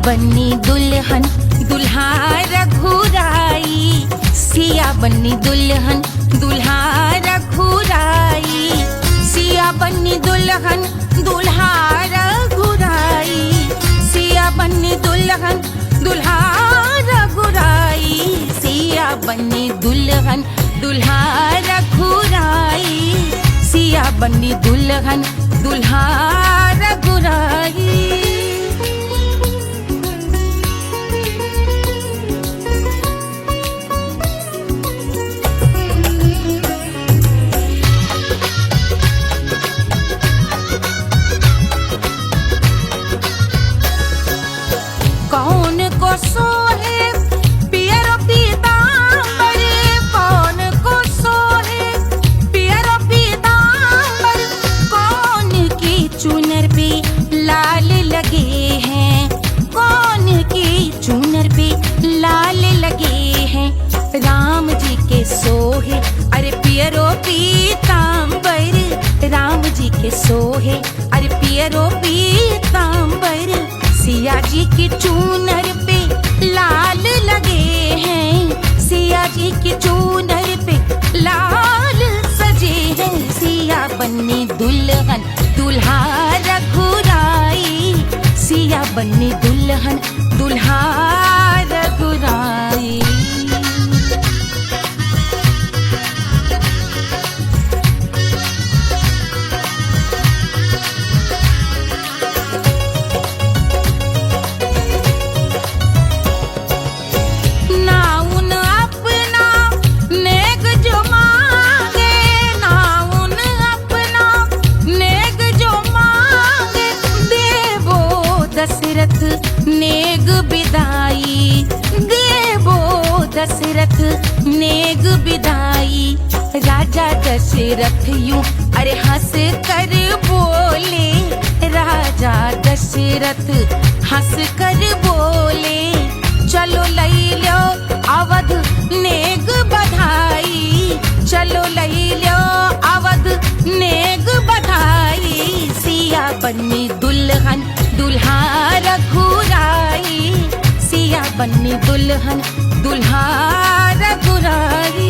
बन्नी दुल्हन दुल्हा रघुराई, सिया बन्नी दुल्हन दुल्हा रघुराई, सिया बन्नी दुल्हन दुल्हा रघुराई, सिया बन्नी दुल्हन दुल्हा रघुराई, सिया बन्नी दुल्हन दुल्हा रघुराई, सिया बन्नी दुल्हन दुल्हा रघुराई। कौन को सोहे पियरो पीतांबर, कौन को सोहे पियरो पीतांबर, कौन की चुनर पे लाल लगे हैं, कौन की चुनर पे लाल लगे हैं, राम जी के सोहे अरे पियरो पीतांबर, राम जी के सोहे अरे पियरो पीतांबर, सिया जी की चूनर पे लाल लगे हैं, सिया जी की चूनर पे लाल सजे हैं, सिया बन्नी दुल्हन दुल्हा रघुराई, सिया बन्नी दुल्हन दुल्हा रघुराई। नेग बिदाई देवो दशरथ नेग बिदाई, राजा दशरथ यूं अरे हंस कर बोले, राजा दशरथ हंस कर बोले, चलो लई लो अवध नेग बधाई, चलो लई लो अवध नेग बधाई, सिया बन्नी दुल्हन दुल्हा रघुराई, सिया बन्नी दुल्हन दुल्हा रघुराई।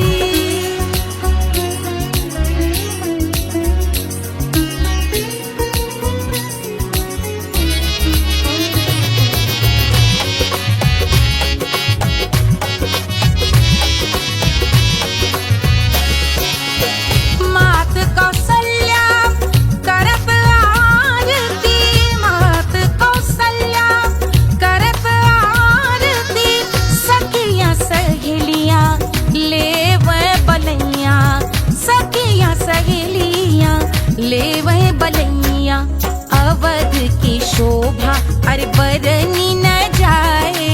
ले वह बलैया अवध की शोभा अरे बरनी न जाए,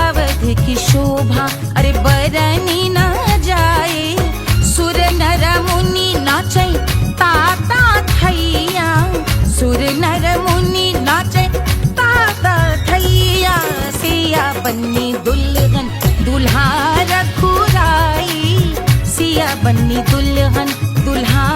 अवध की शोभा अरे बरनी न जाए, सुर नर मुनि नाचे ताता थैया, सुर नर मुनि नाचे ताता थैया, सिया बन्नी दुल्हन दुल्हा रघुराई, सिया बन्नी दुल्हन दुल्हा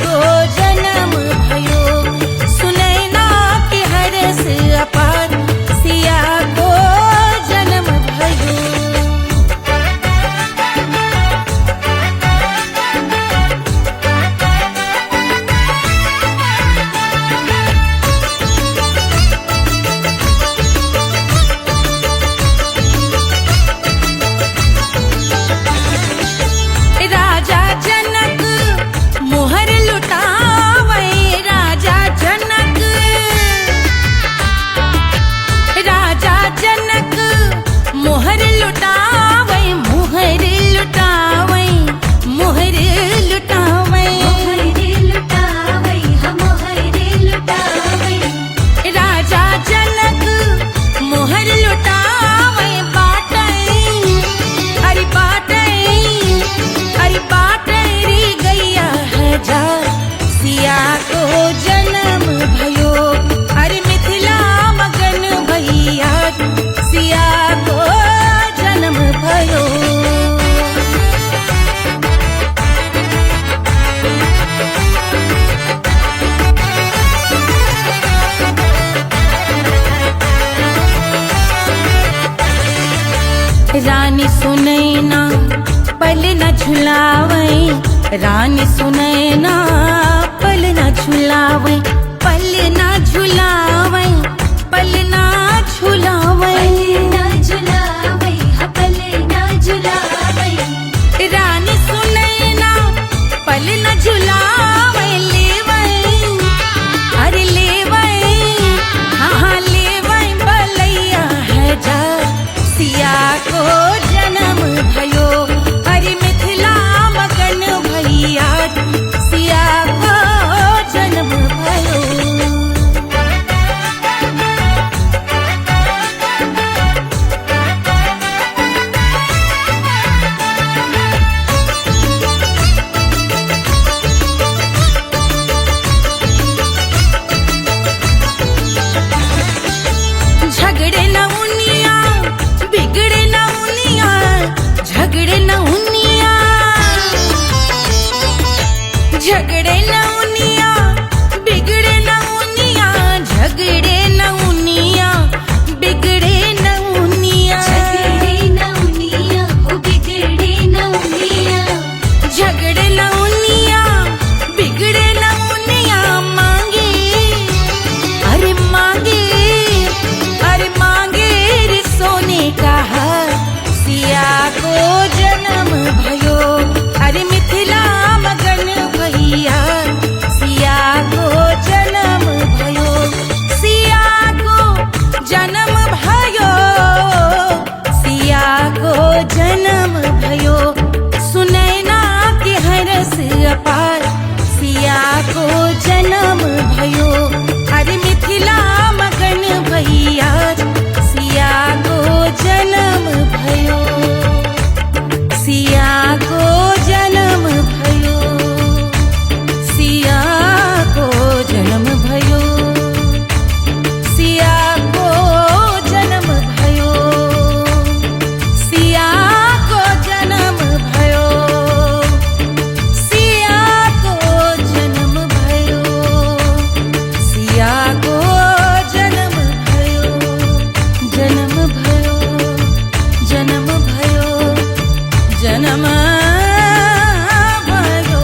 को जन्म भय। रानी सुनैना पल न झुलावे, रानी सुनैना पल न झुलावे, पल न झुलावे, पल न झुलावे, पल न झुलावे, रानी सुनैना पल न झुलावे, लेवै अरे लेवै हाँ लेवै बलैया है जा सिया को जन्म भयो, अरे मिथिला मगन भैया सिया को जन्म भयो। झगड़े न उनिया बिगड़े न उनिया, झगड़े न उनिया, झगड़े न उनिया बिगड़े न उनिया, झगड़े न उनिया बिगड़े न उनिया, झगड़े न उनिया, बिगड़े न उनिया, झगड़े न उनिया बिगड़े न उनिया, मांगे अरे मांगे, अरे मांगे रे सोने का हार सिया को जन्म भयो, अरे मिथिला मगन भैया सिया को जन्म भयो, सिया को जन्म भयो, सिया को जन्म भयो, सुनैना के हरस अपार सिया को जन्म भयो, अरे मिथिला मगन भैया सिया को जन्म भयो, सिया को जन्म भयो, सिया को जन्म भयो, सिया को जन्म भयो, सिया को जन्म भयो, सिया को जन्म भयो, सिया को जन्म भयो, जन्म भयो, जन्म भयो, जन्म भयो।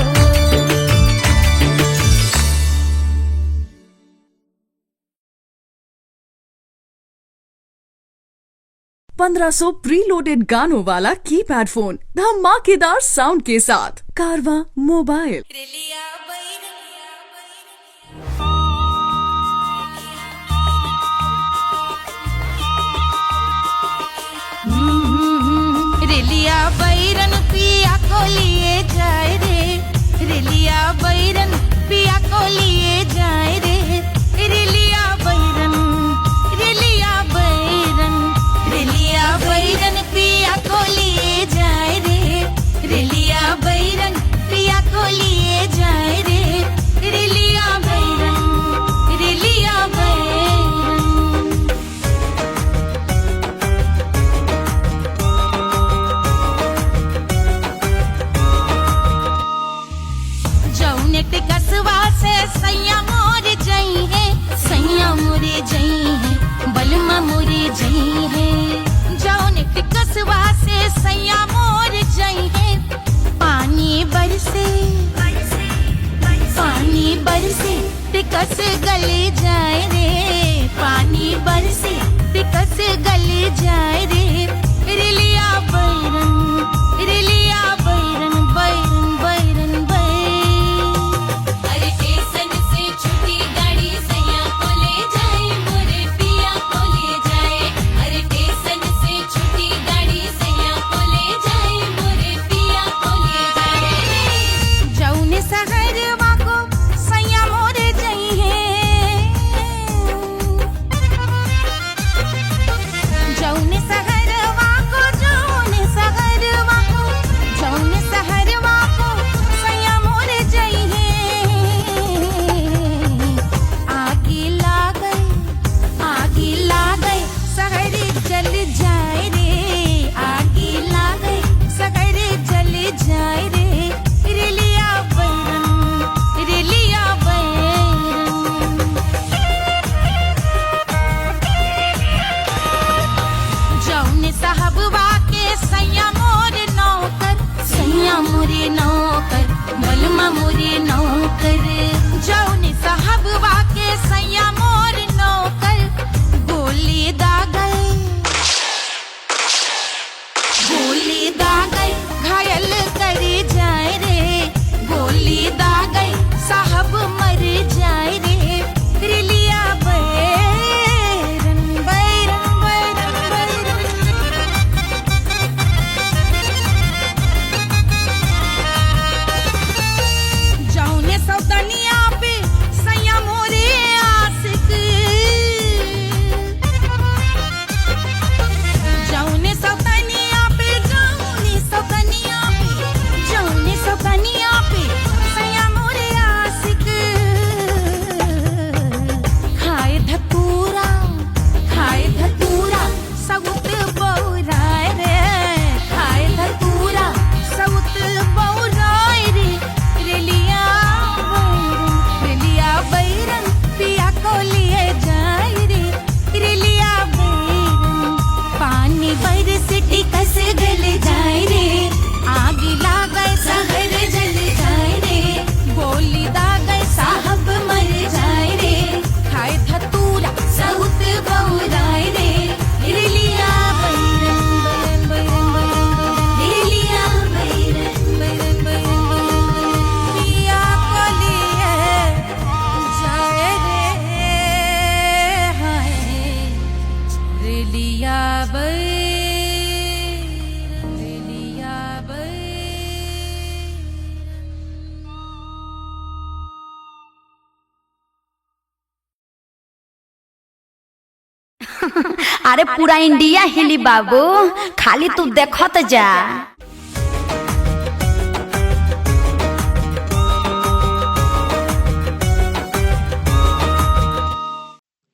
1500 प्रीलोडेड गानों वाला कीपैड फोन धमाकेदार साउंड के साथ कारवां मोबाइल। रेलिया बैरन पिया को लिए जाए रे, रेलिया बैरन पिया को लिए जाए रे, रेलिया बैरन, रेलिया बैरन, रेलिया बैरन पिया को लिए जाए रे, रेलिया बैरन पिया को लिए जाए रे, रेलिया बैरन, रेलिया बैरन। जौने ते कसवा से सैया मोरे जई है, सैया मोरे जई है, बलमा मोरे जई है, जौने ते कसवा से सैया मोरे जई है, पानी बरसे, पानी बरसे ते कस गले जाए रे, पानी बरसे ते कस गले जाए रे, रेलिया बैरन, रेलिया बैरन, बैरन बैरन बैरन। अरे स्टेशन से छुट्टी गाड़ी सैया को ले जाए, मोरे पिया को ले जाए, अरे स्टेशन से छुट्टी गाड़ी सैया को ले जाए, मोरे पिया को ले जाए। जौने सहरवा को सैया मोरे जई है, जौने सहरवा को जौने गोली दागई घायल कर जाए रे, गोली दागई साहब मर जाए रे, रिलिया बैरन बैरन बैरन बैरन। जौने सौतनिया पे सैया मोरे आशिक, जौने सौतनिया पे सैया मोरे आशिक, खाए धतूरा सउत बौराए रे, खाए धतूरा सउत बौराए रे, रेलिया बैरन पिया को लिए जाए रे, रेलिया बैरन पानी बरसिटी कस गल जाए रे, आग लागे सहर जल जाए रे, गोली दागे साहब मर जाए रे, खाए धतूरा सउत बौराए रे, रिलिया बैरन बैरन बैरन रिलिया बैरन बैरन बैरन पिया को लिए जाए रे, हाय रिलिया बैरन रिलिया बैरन। अरे पूरा इंडिया हिली बाबू, खाली तू देखत जा।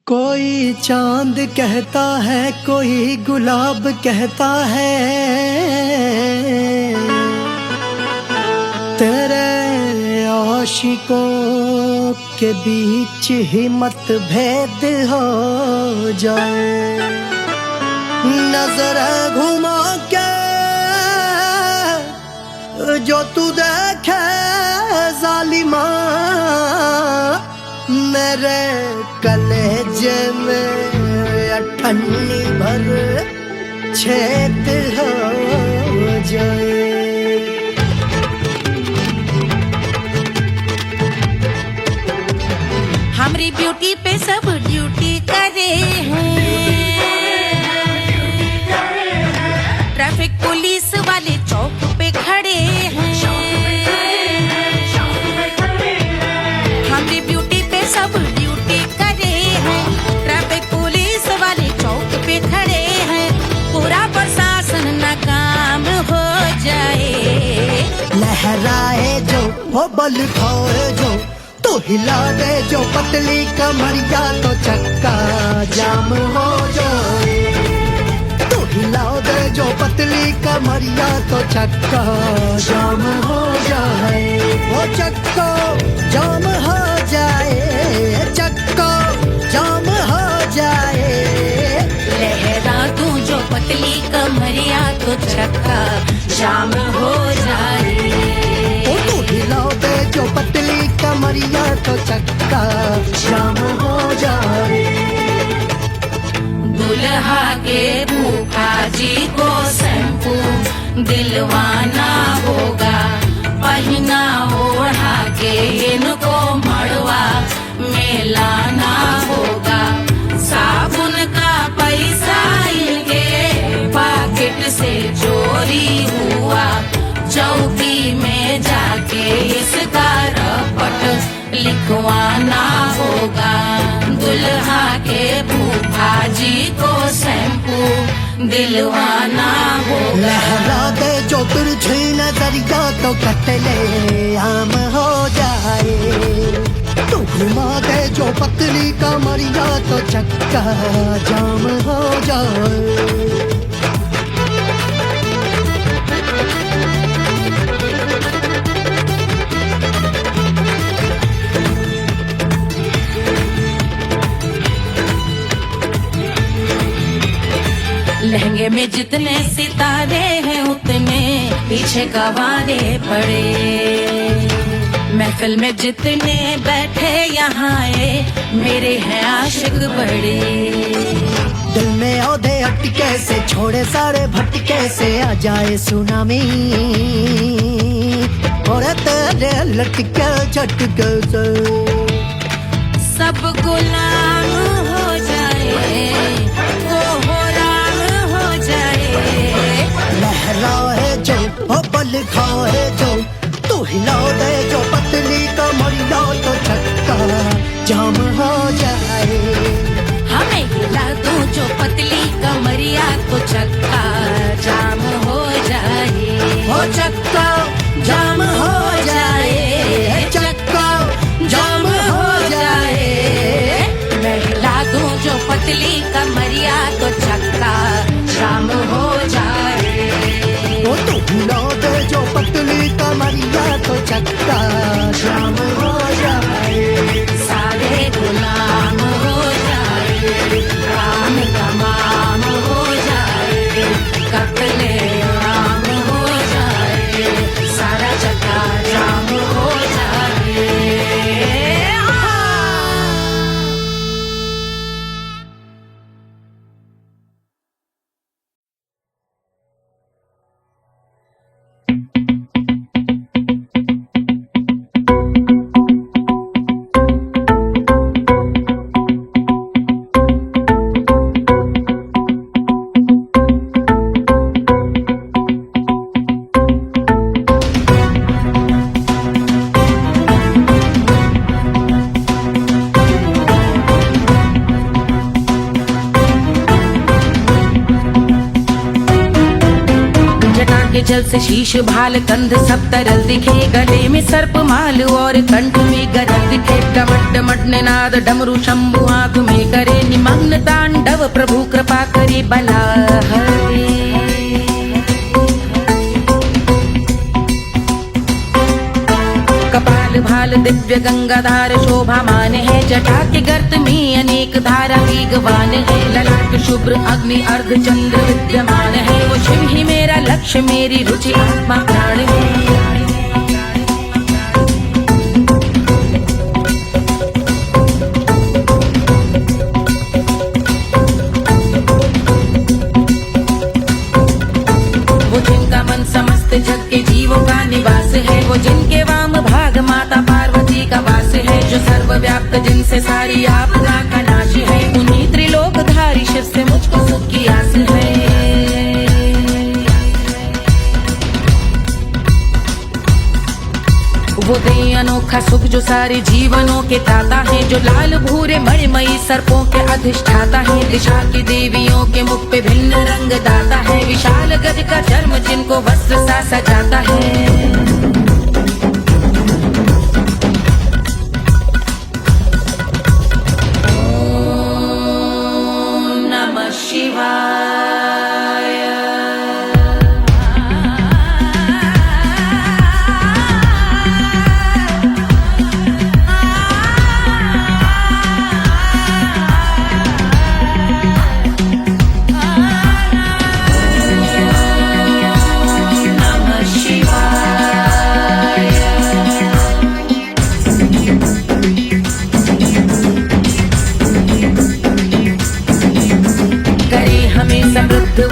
कोई चांद कहता है, कोई गुलाब कहता है, तेरे आशिकों के बीच ही मतभेद हो जाए, नजर घुमा के जो तू देखे जालिमा, मेरे कलेजे में अठन्नी भर छेद हो जाए। हमारी ब्यूटी पे सब ड्यूटी करे हैं, ट्रैफिक पुलिस वाले चौक पे खड़े हैं, हमारी ब्यूटी पे सब ड्यूटी करे हैं, ट्रैफिक पुलिस वाले चौक पे खड़े हैं, पूरा प्रशासन नाकाम हो जाए, लहराए जो वो बल खाए जो, तो हिला दे जो पतली कमरिया, तो चक्का जाम हो जाए, तो हिला दे जो पतली कमरिया, तो चक्का जाम हो जाए, वो चक्का जाम हो जाए, चक्का जाम हो जाए, लहरा तू जो पतली कमरिया, तो चक्का जाम हो जाए, ओ तू हिला दे जो पतली कमरिया, तो चक्का जाम हो जाए। दुल्हा के फूफा जी को शैम्पू दिलवाना होगा, पहना ओढ़ा के इनको मड़वा में लाना होगा, साबुन का पैसा इनके पॉकेट से चोरी हुआ, चौकी में जाके इसका रपट लिखवाना होगा, दुल्हा के फूफा जी को शैम्पू दिलवाना होगा। लहरा दे जो तिरछी नजरिया, तो कतले आम हो जाए, तू घुमा दे जो पतली कमरिया, तो चक्का जाम हो जाए। लहंगे में जितने सितारे हैं उतने पीछे गवारे पड़े, महफिल में जितने बैठे यहाँ आए मेरे हैं आशिक बड़े। दिल में औधे अटके से, छोड़े सारे भटके से, आ जाए सुनामी और तेरे लटके झटके से सब गुलाम हो जाए, वो हो राम हो जाए। लहराए जो ओ बल खाए जो, तू हिला दे जो पतली कमरिया तो चक्का जाम हो जाए। हमें हिला दूं जो पतली कमरिया तो चक्का जाम हो जाए, हो चक्का जाम हो जाए, चक्का जाम हो जाए। मैं हिला दूं जो पतली कमरिया तो चक्का जाम हो जाए। ओ तू हिला दे जो पतली कमरिया तो चक्का जाम हो जाए। सारे गुलाम हो जाए, काम तमाम हो जाए, कत्ले आम हो जाए, सारा चक्का जाम हो जाए। जल से शीश भाल कंध सब तरल दिखे, गले में सर्प माल और कंठ में गरल दिखे। डमट डमट निनाद डमरू शंभु आंख में करे निमग्न तांडव, प्रभु कृपा करे बला हरे। कपाल भाल दिव्य गंगाधार शोभामान है, जटा के गर्त में अनेक धारा वेगवान है। ललाट शुभ्र अग्नि अर्ध चंद्र विद्यमान है, वो शिव ही मेरा लक्ष्य मेरी रुचि आत्मा प्राण है। वो जिनका मन समस्त जग के जीवों का निवास है, वो जिनके वाम भाग माता पार्वती का वास है, जो सर्वव्याप्त जिनसे सारी आपदा का नाश है। उन्हीं त्रिलोकधारी शिव से मुझको सुख की आस है। वो दे अनोखा सुख जो सारे जीवनों के दाता है, जो लाल भूरे मणिमयी सर्पों के अधिष्ठाता है। दिशा की देवियों के मुख पे भिन्न रंग दाता है, विशाल गज का चर्म जिनको वस्त्र सा सजाता है।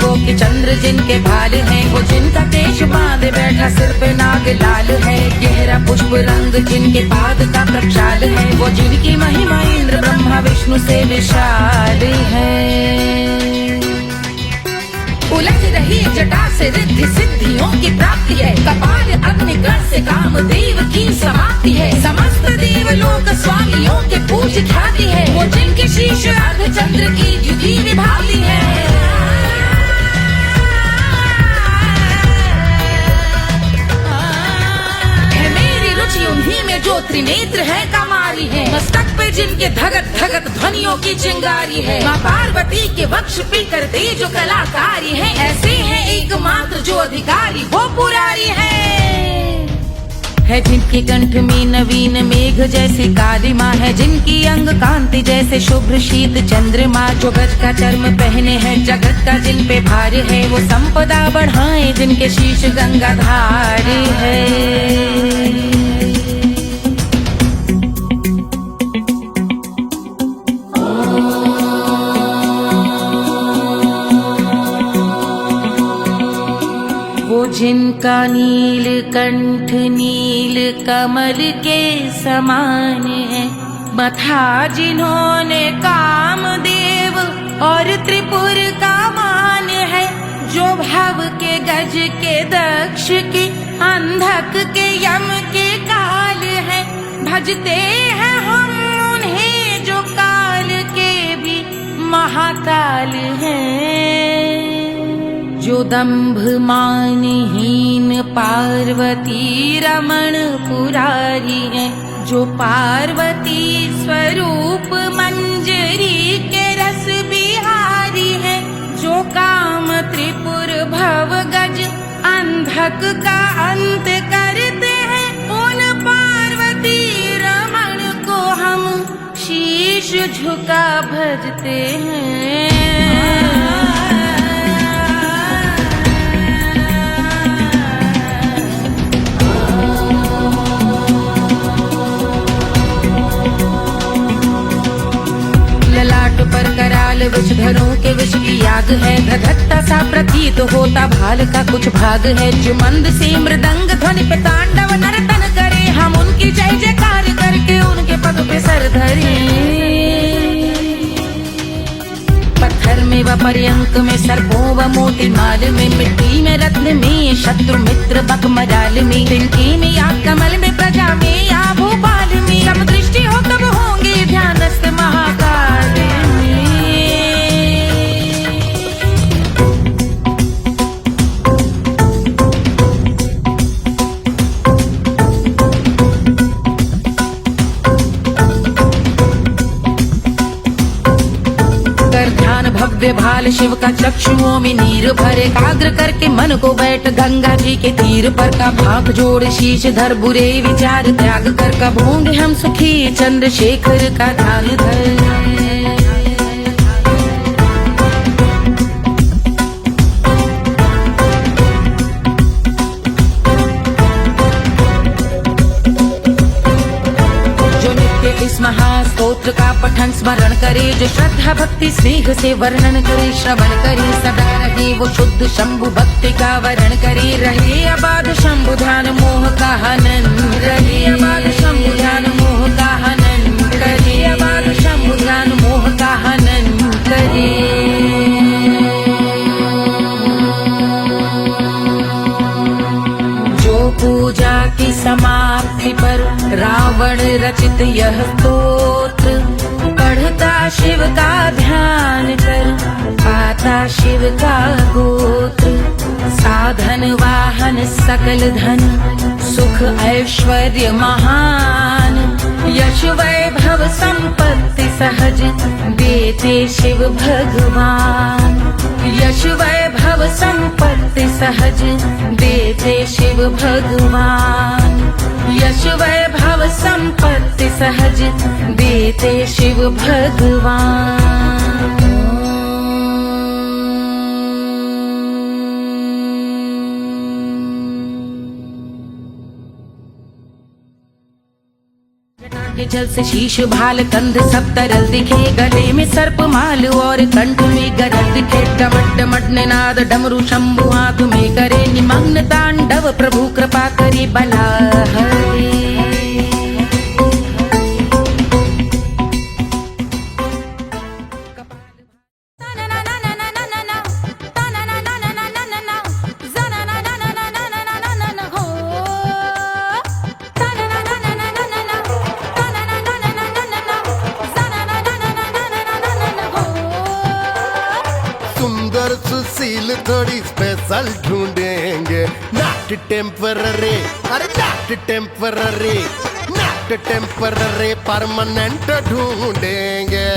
वो कि चंद्र जिनके भाल हैं, वो जिनका केश बांधे बैठा सिर पे नाग लाल है। गहरा पुष्प रंग जिनके पाद का प्रक्षाल है, वो जिनकी महिमा इंद्र ब्रह्मा विष्णु से विशाल है। उलझ रही जटा से रिद्धि सिद्धियों की प्राप्ति है, कपाल अग्निगण से कामदेव की समाप्ति है। समस्त देवलोक स्वामियों के पूज ख्याति है, वो जिनके शीश अर्ध चंद्र की द्युति विभाती है। उन्हीं में जो त्रिनेत्र है कमारी है, मस्तक पे जिनके धगत धगत ध्वनियों की चिंगारी है। माँ पार्वती के वक्ष पे करते जो कलाकारी है, ऐसे हैं एकमात्र जो अधिकारी वो पुरारी है। जिनके कंठ में नवीन मेघ जैसे कालिमा है, जिनकी अंग कांति जैसे शुभ्र शीत चंद्रमा। जो गज का चर्म पहने हैं जगत का जिन पे भार है, वो संपदा बढ़ाए जिनके शीश गंगाधार है। जिनका नील कंठ नील कमल के समान है, मथा जिन्होंने कामदेव और त्रिपुर का मान है, जो भव के गज के दक्ष के अंधक के यम के काल है, भजते हैं हम उन्हें जो काल के भी महाकाल हैं। जो दंभ मानहीन पार्वती रमण पुरारी है, जो पार्वती स्वरूप मंजरी के रस बिहारी है, जो काम त्रिपुर भव गज अंधक का अंत करते हैं, उन पार्वती रमण को हम शीश झुका भजते हैं। ललाट पर कराल विषधरों के विष की याद है, धधकता सा प्रतीत होता भाल का कुछ भाग है, जो मंद से मृदंग ध्वनि पे तांडव नर्तन करे, हम उनकी जय जयकार करके उनके पग पे सर धरे। पत्थर में व पर्यंक में सर्पों व मोती माल में, मिट्टी में रत्न में शत्रु मित्र बक मजाल में, तिनके में या कमल में प्रजा में या भोपाल में, सब दृष्टि हो तब होंगे ध्यानस्थ महाकाल में। ध्यान भव्य भाल शिव का चक्षुओं में नीर भरे, एकाग्र करके मन को बैठ गंगा जी के तीर पर, का भाग जोड़ शीश धर बुरे विचार त्याग कर, कब होंगे हम सुखी चंद्रशेखर का ध्यान धर। इस महास्तोत्र का पठन स्मरण करे, जो श्रद्धा भक्ति स्नेह से वर्णन करे, श्रवण करे सदा रहे वो शुद्ध शंभु भक्ति का वरण करे, रहे अबाध शंभु ध्यान मोह का हनन, रहे अबाध शंभु ध्यान मोह का हनन करे, अबाध शंभु ध्यान मोह का हनन करे। पूजा की समाप्ति पर रावण रचित यह स्तोत्र, पढ़ता शिव का ध्यान कर पाता शिव का गोत्र, साधन वाहन सकल धन सुख ऐश्वर्य महान, यश वैभव संपत्ति सहज देते शिव भगवान, यश वैभव संपत्ति सहज देते शिव भगवान, यश वैभव संपत्ति सहज देते शिव भगवान। के जल से शीश भाल कंध सब तरल दिखे, गले में सर्प माल और कंठ में गरल दिखे, डमट डमट निनाद डमरू शंभु हाथ में करे, निमग्न तांडव प्रभु कृपा करे बला हरे। सुशील थोड़ी स्पेशल ढूंढेंगे, नॉट टेम्पररी, अरे not temporary, not temporary permanent ढूंढेंगे।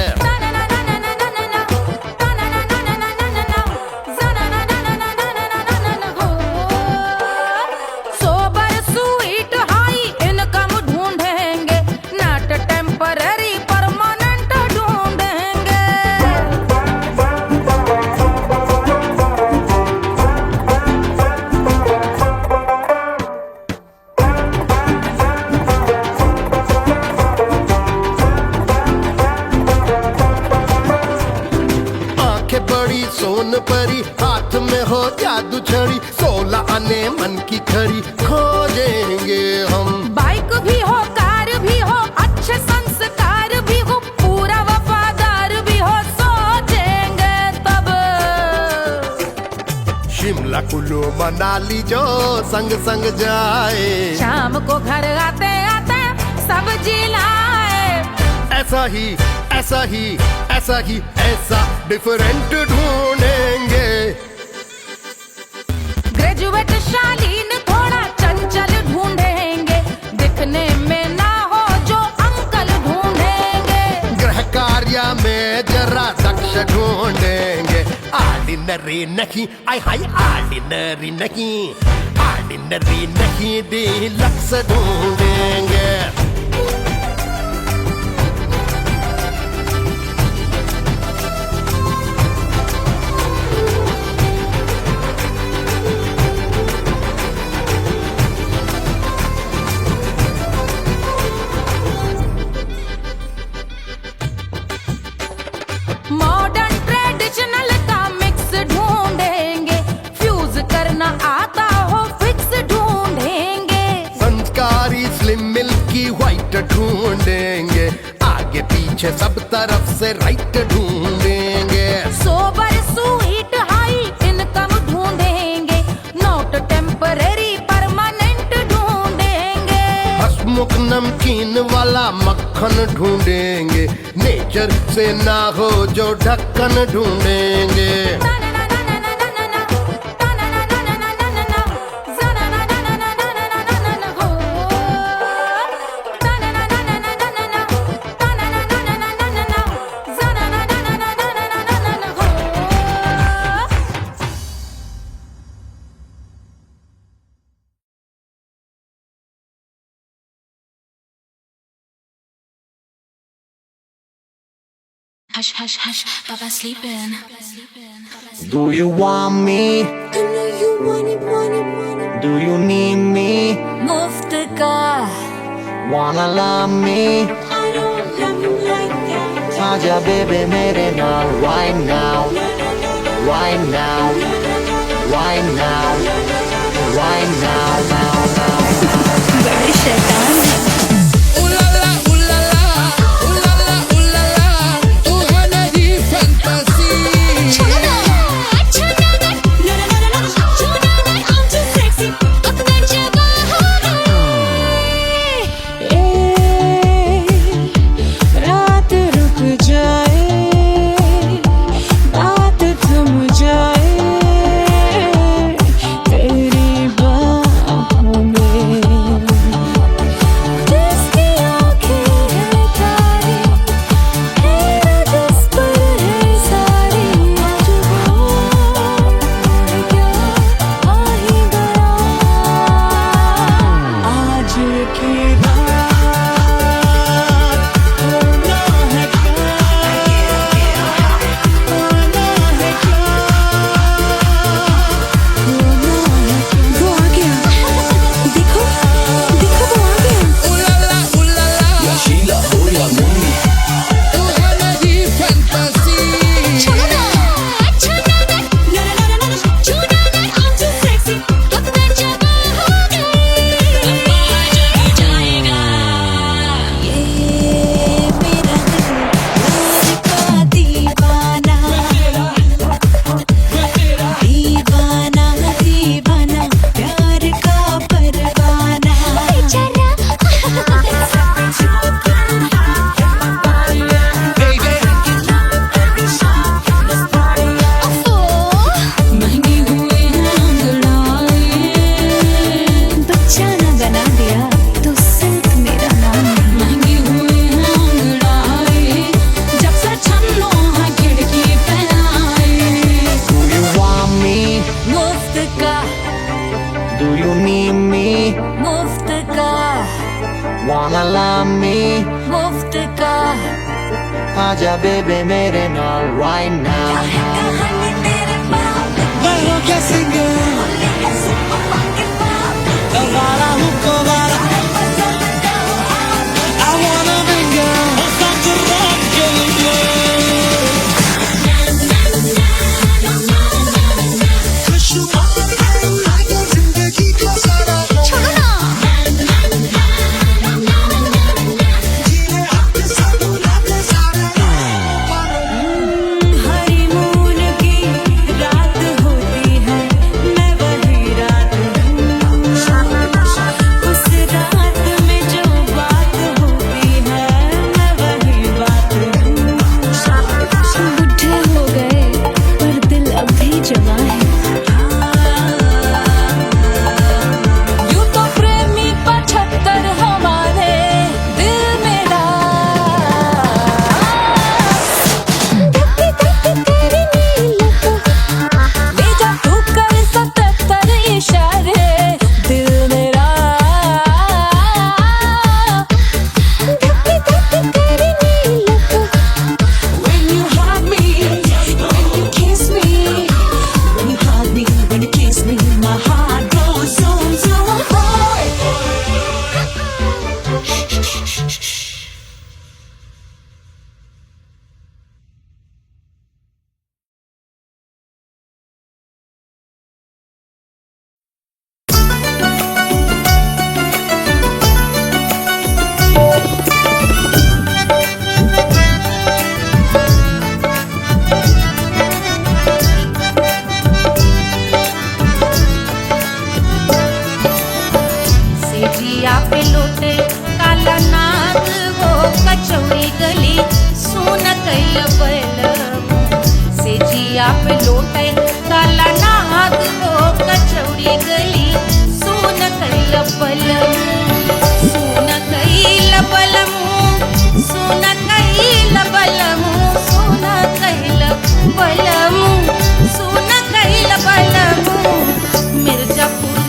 सोबर स्वीट हाई इनकम ढूंढेंगे, नॉट टेम्पररी परमानेंट ढूंढेंगे। सोन परी हाथ में हो जादू छड़ी, 16 आने मन की खरी खोजेंगे हम। बाइक भी हो, कार भी हो, अच्छे संस्कार भी हो, पूरा वफादार भी हो, सोचेंगे तब। शिमला कुल्लू मनाली जो संग संग जाए, शाम को घर आते आते सब्जी लाए। ऐसा ही ऐसा ही ऐसा ही ऐसा डिफरेंट ढूंढेंगे। ग्रेजुएट शालीन थोड़ा चंचल ढूंढेंगे, दिखने में ना हो जो अंकल ढूंढेंगे। गृह कार्य में जरा दक्ष ढूंढेंगे। ऑर्डिनरी नहीं, आय हाय ऑर्डिनरी नहीं, ऑर्डिनरी नहीं डीलक्स ढूंढेंगे। मॉडर्न ट्रेडिशनल का मिक्स ढूंढेंगे, फ्यूज करना आता हो फिक्स ढूंढेंगे। संस्कारी स्लिम मिल्की व्हाइट ढूंढेंगे, आगे पीछे सब तरफ से राइट ढूंढेंगे। सोबर स्वीट हाई इनकम ढूंढेंगे, नोट टेम्परेरी परमानेंट ढूंढेंगे। हंसमुख नमकीन वाला मक्खन ढूंढेंगे, नेचर से ना हो जो ढक्कन ढूंढेंगे। Hush, hush, hush, Papa sleeping. Do you want me? I know you want it, want it, want it. Do you need me? मुफ्त का Wanna love me? I don't love you like that. आजा baby मेरे नाल right now, right now, right now, right now, now, now. बड़े शैतान है। Wanna love me? मुफ्त का आजा बेबे मेरे नाल right now. कहानी तेरे बाप मैं हो क्या सिंगर दोबारा हूँ दोबारा I wanna be girl such a rock खुशबू आए जिंदगी को जिया पे लोटे काला नाग हो कचौड़ी गली सुन कैल बलमू से जिया पे लोटे काला नाग हो कचौड़ी गली सुन कैल बलमू सुन कैल बलमू सुन कैल बलमू सुन कैल बलमू सुन कैल बलमू मिर्जापुर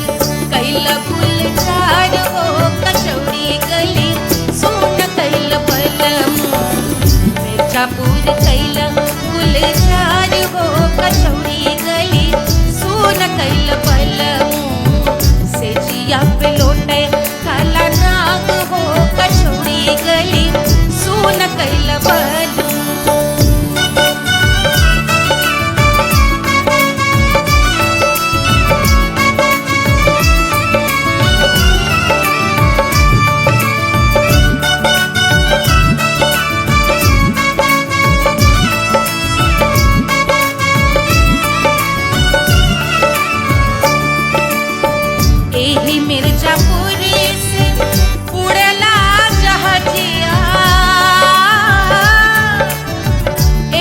कैल गुलजार हो कचौड़ी गली सुन कैल बलमू मिर्जापुर कैल गुलजार हो कचौड़ी गली सुन कैल बलमू से जिया पे लोटे काला नाग हो कचौड़ी गली सुन कैल बलमू एही मिर्जापुर से उड़ला जहाजिया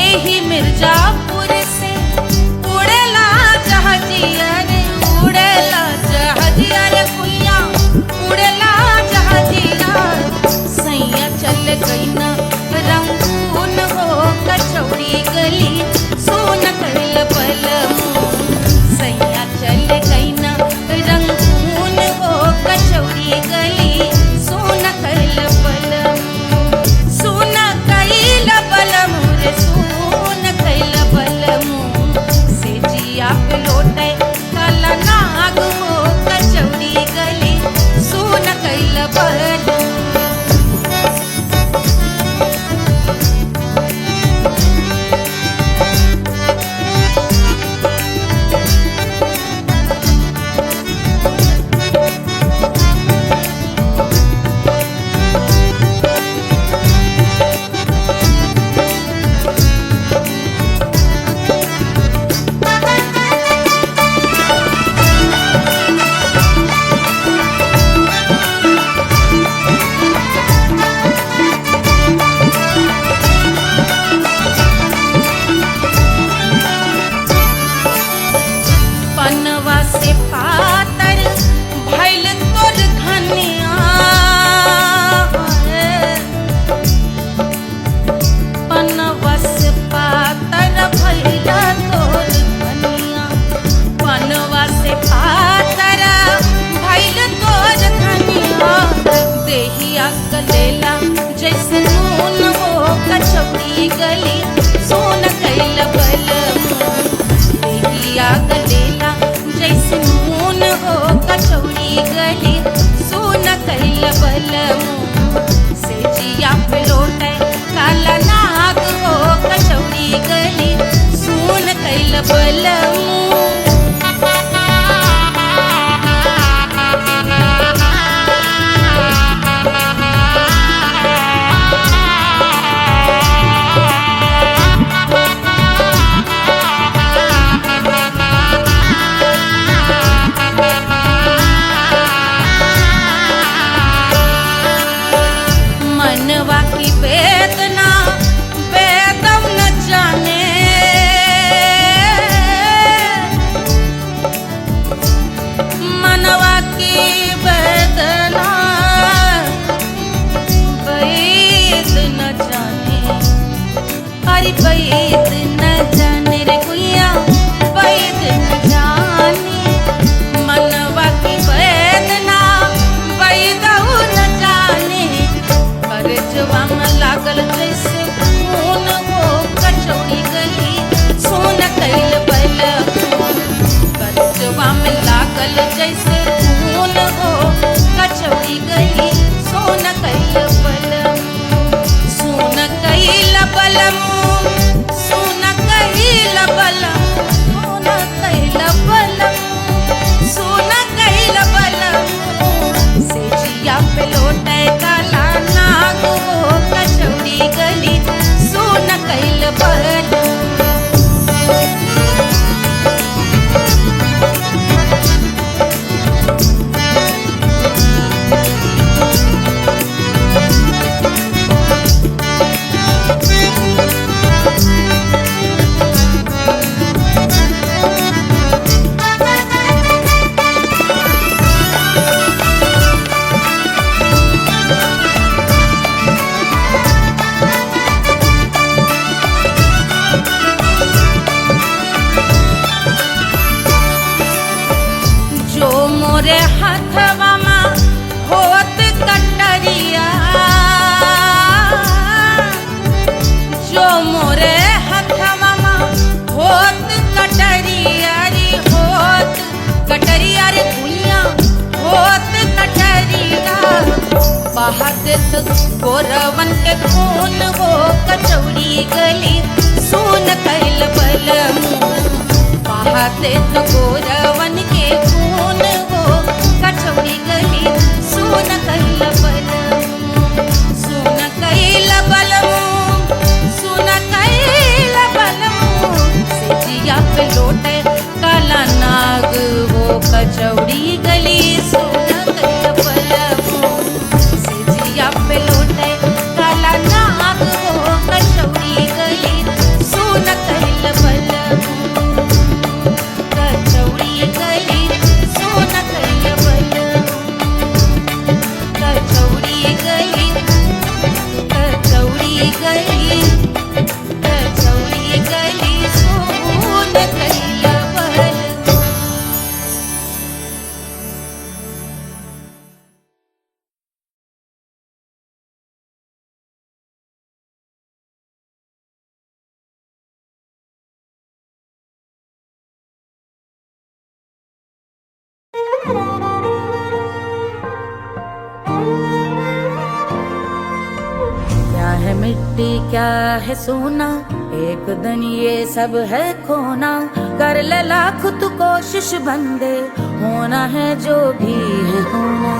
एही मिर्जापुर से उड़ला जहाजिया रे उड़ला जहाजिया रे कुइया उड़ला जहाजिया सैया चल गई ना रंगून हो कचौड़ी गली सोन कैल बलमू सैया चल गई ना रंगून हो कचौड़ी गली सोन कैल बलमू सोन कैल बलमू रे सोन कैल बलमू से जिया पे लोटे काला नाग हो कचौड़ी गली सोन कैल बलमू पनवा से पातर भैल तोर धनिया पनवा से पातर भैल तोर धनिया पनवा से पातर भैल तोर धनिया देहिया गलेला जैसे नून हो कचौड़ी गली सोन कैल बलमू देहिया गलेला जैसे नून हो कचौड़ी गली सोन कैल बलमू से जिया पे लोटे काला नाग हो कचौड़ी गली सोन कैल बलमू मनवा की वेदना वेदम न जाने मनवा की वेदना वैद न जाने अरे वैद न जाने रे गुइया वैद न जाने मनवा की वेदना वैद न जाने जवा में लागल जैसे खून हो कचौड़ी गली सोन कैल बलमू जवा में लागल जैसे खून हो हथवा मां होत कटरिया, जो मोरे हथवा मां होत कटरिया रे होत कटरिया रे दुनिया होत कटरिया, बहादुर गोरवन के खून वो कचौड़ी गली सुन कैल बलमू, बहादुर गोरवन के खून वो कचौड़ी गली सुन कैल बलमू, सुन कैल बलमू, सुन कैल बलमू, सिजिया पे लोटे काला नाग वो कचौड़ी गली सुन कैल बलमू, सिजिया पे लोटे काला नाग वो कचौड़ी गली सुन कैल बलमू, कचौड़ी गली सुन कैल बलमू, कचौड़ी गली, कचौड़ी गली, कचौड़ी गली सुन कैल बलमू। क्या है मिट्टी क्या है सोना, एक दिन ये सब है खोना, कर ले लाख तू कोशिश बंदे, होना है जो भी है होना,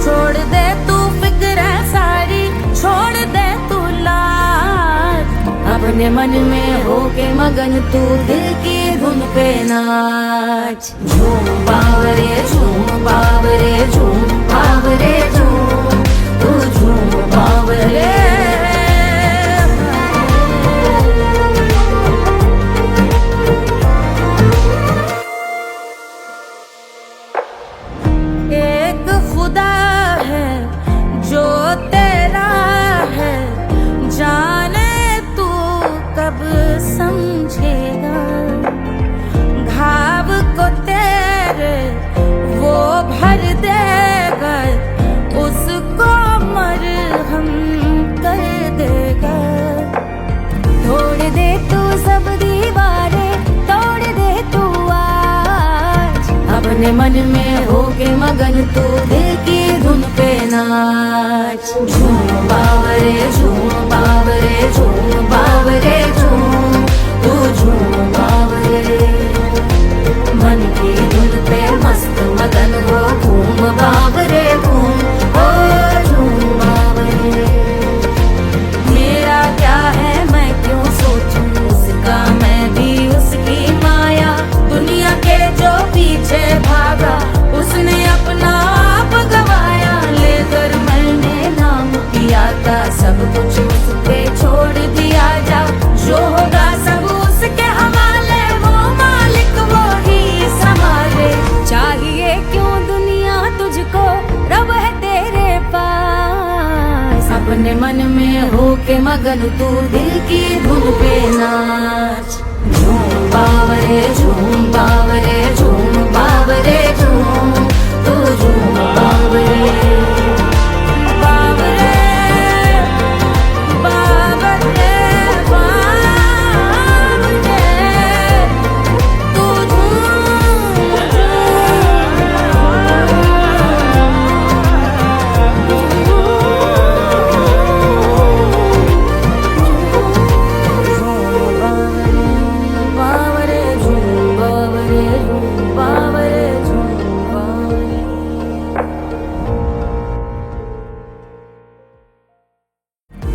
छोड़ दे तू फिक्र सारी, छोड़ दे तू लाज, अपने मन में होके मगन तू दिल की धुन पे नाच, झूम बावरे झूम बावरे झूम बावरे झूम, तू झूम बावरे। एक खुदा है जो तेरा है, जाने तू कब समझेगा, घाव को तेरे वो भर देगा, उसको मरहम कर देगा, तोड़ दे तू सब दीवारें, तोड़ दे तू आज, अपने मन में होके मगन तू दिल की धुन पे नाच, झूम बावरे झूम बावरे झूम बावरे झूम, तू झूम बावरे, मन की धुन पे मस्त मगन हो घूम बावरे घूम, ओ झूम बावरे। मेरा क्या है मैं क्यों सोचूं उसका, मैं भी उसकी माया, दुनिया के जो पीछे भागा उसने अपना आप गवाया, लेकर मैंने नाम किया था सब कुछ उस पे छोड़ दिया, जा जो होगा सब उसके हवाले, वो मालिक वो ही संभाले, चाहिए क्यों दुनिया तुझको, रब है तेरे पास, अपने मन में होके मगन तू दिल की धुन पे नाच, झूम बावरे झूम बावरे झूम बावरे झूम, तू झूम बावरे बावरे बावरे बावरे, तू बावरे झूम बावरे झूम बावरे झूम बावरे।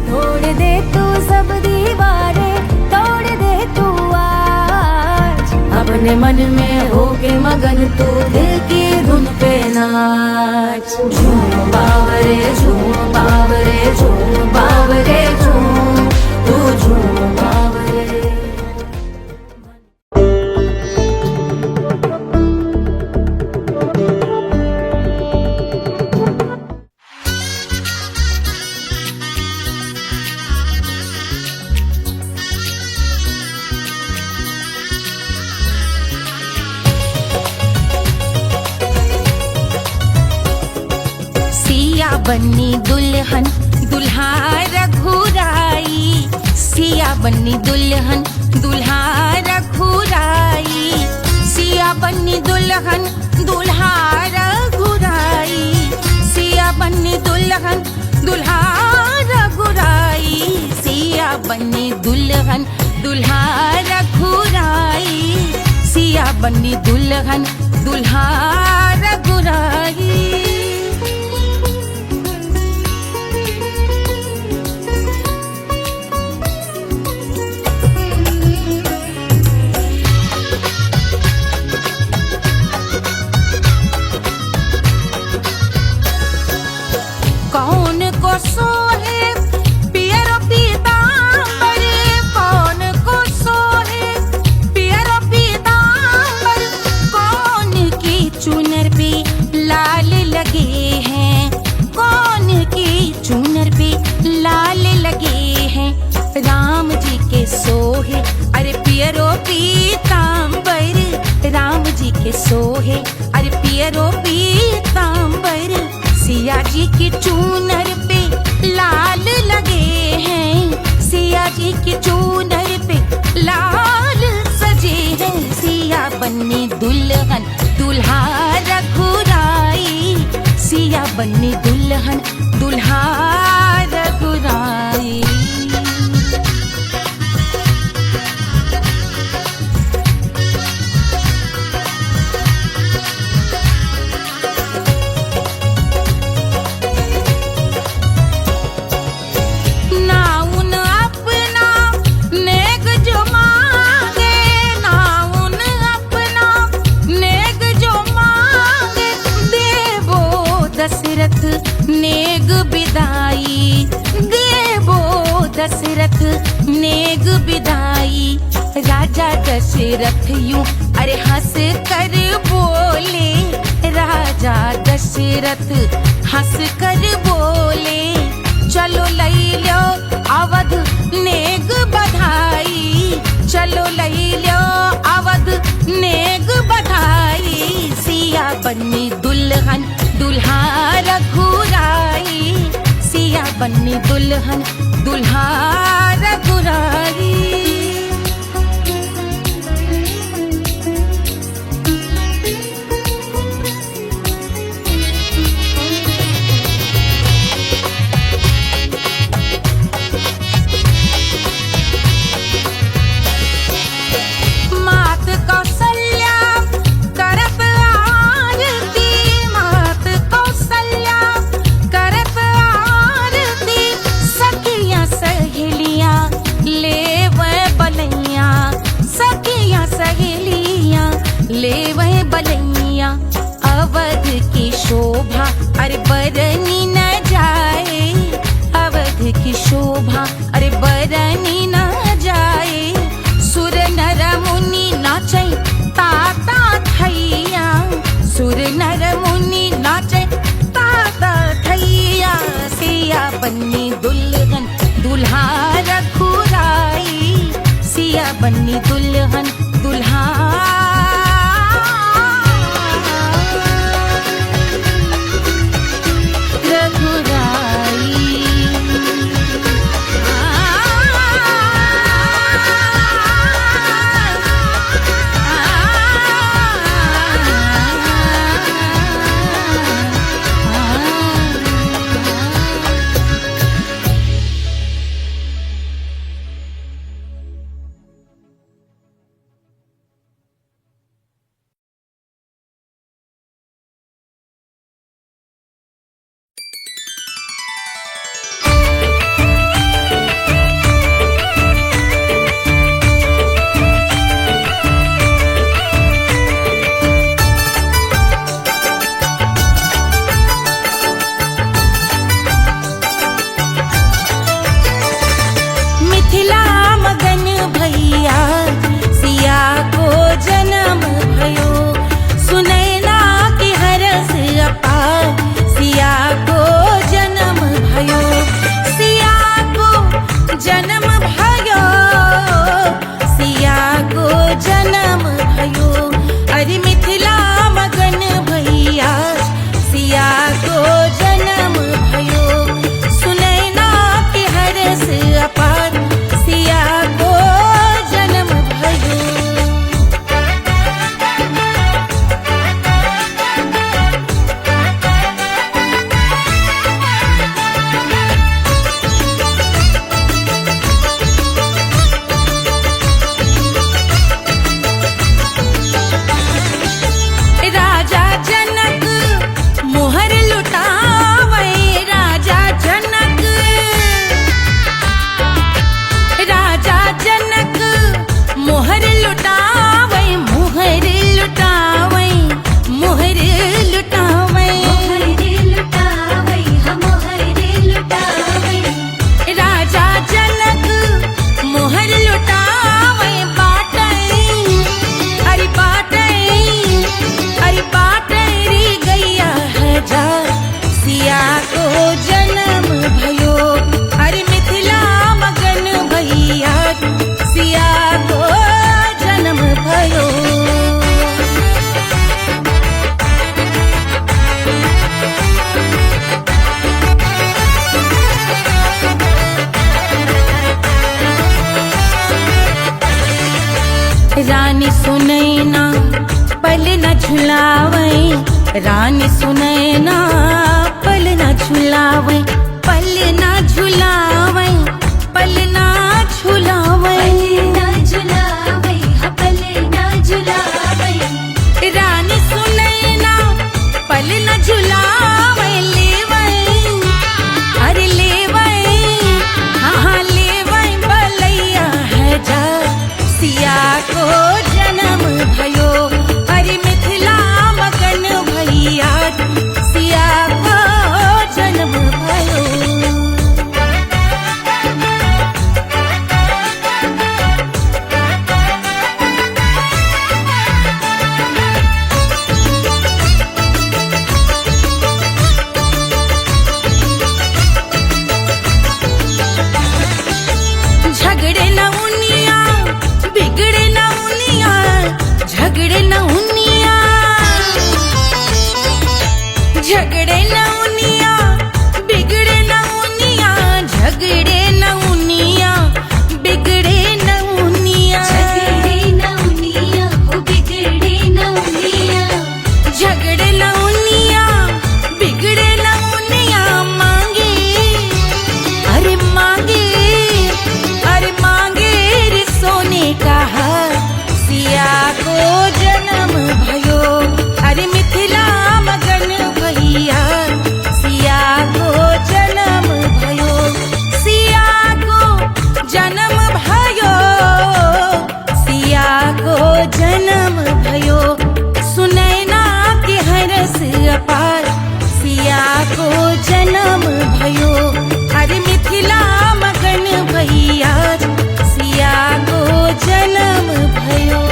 तोड़ दे तू सब दीवारें, तोड़ दे तू आज, अपने मन में होके मगन तू दिल की धुन पे नाच, झूम बावरे झूम बावरे झूम बावरे झूम, तू झूम बावरे। बन्नी दुल्हन दुल्हा रघुराई, सिया बन्नी दुल्हन दुल्हा रघुराई, सिया बन्नी दुल्हन दुल्हा रघुराई, सिया बन्नी दुल्हन दुल्हा रघुराई, सिया बन्नी दुल्हन दुल्हा रघुराई, सिया बन्नी दुल्हन दुल्हा रघुराई। कौन को सोहे पियरो पीतांबर, कौन को सोहे पियरो पीतांबर, कौन की चुनर पे लाल लगे हैं, कौन की चुनर पे लाल लगे हैं, राम जी के सोहे अरे पियरो पीतांबर, राम जी के सोहे अरे पियरो पीतांबर, सिया जी की चूनर पे लाल लगे हैं, सिया जी की चूनर पे लाल सजे हैं, सिया बन्नी दुल्हन दुल्हा रघुराई, सिया बन्नी दुल्हन दुल्हा रघुराई। दशरथ नेग बिदाई, देवो दशरथ नेग बिदाई, राजा दशरथ यूं अरे हंस कर बोले, राजा दशरथ हंस कर बोले, चलो लई लो अवध नेग बधाई, चलो लई लो अवध नेग बधाई, सिया बन्नी दुल्हन दुल्हा रघुराई, सिया बन्नी दुल्हन दुल्हा रघुराई। मात कौशल्या करत आरती, मात कौशल्या करत आरती, सखियां सहेलियां लेव रानी सुनैना पल ना झुलावे, पल ना झुलावे, पल ना झुलावे, ना झुलावे, पल ना झुलावे। रानी सुनैना पल ना झुलावे, लेवै अरे लेवै, हाँ लेवै बलैया है जा सिया को जन्म भयो, अरे मिथिला मगन भैया सिया को जन्म भयो। झगड़े न उनिया बिगड़े न उनिया, झगड़े न उनिया, झगड़े न उनिया बिगड़े न उनिया, झगड़े न उनिया बिगड़े न उनिया, झगड़े न उनिया, ओ बिगड़े न उनिया। झगड़े न उनिया बिगड़े न उनिया, मांगे अरे मांगे, अरे मांगे रे सोने का हार सिया को जन्म भयो, अरे मिथिला मगन भैया सिया को जन्म भयो, सिया को जन्म भयो, सिया को जन्म भयो। सुनैना के हरस अपार सिया को जन्म भयो, अरे मिथिला मगन भैया सिया को जन्म भयो,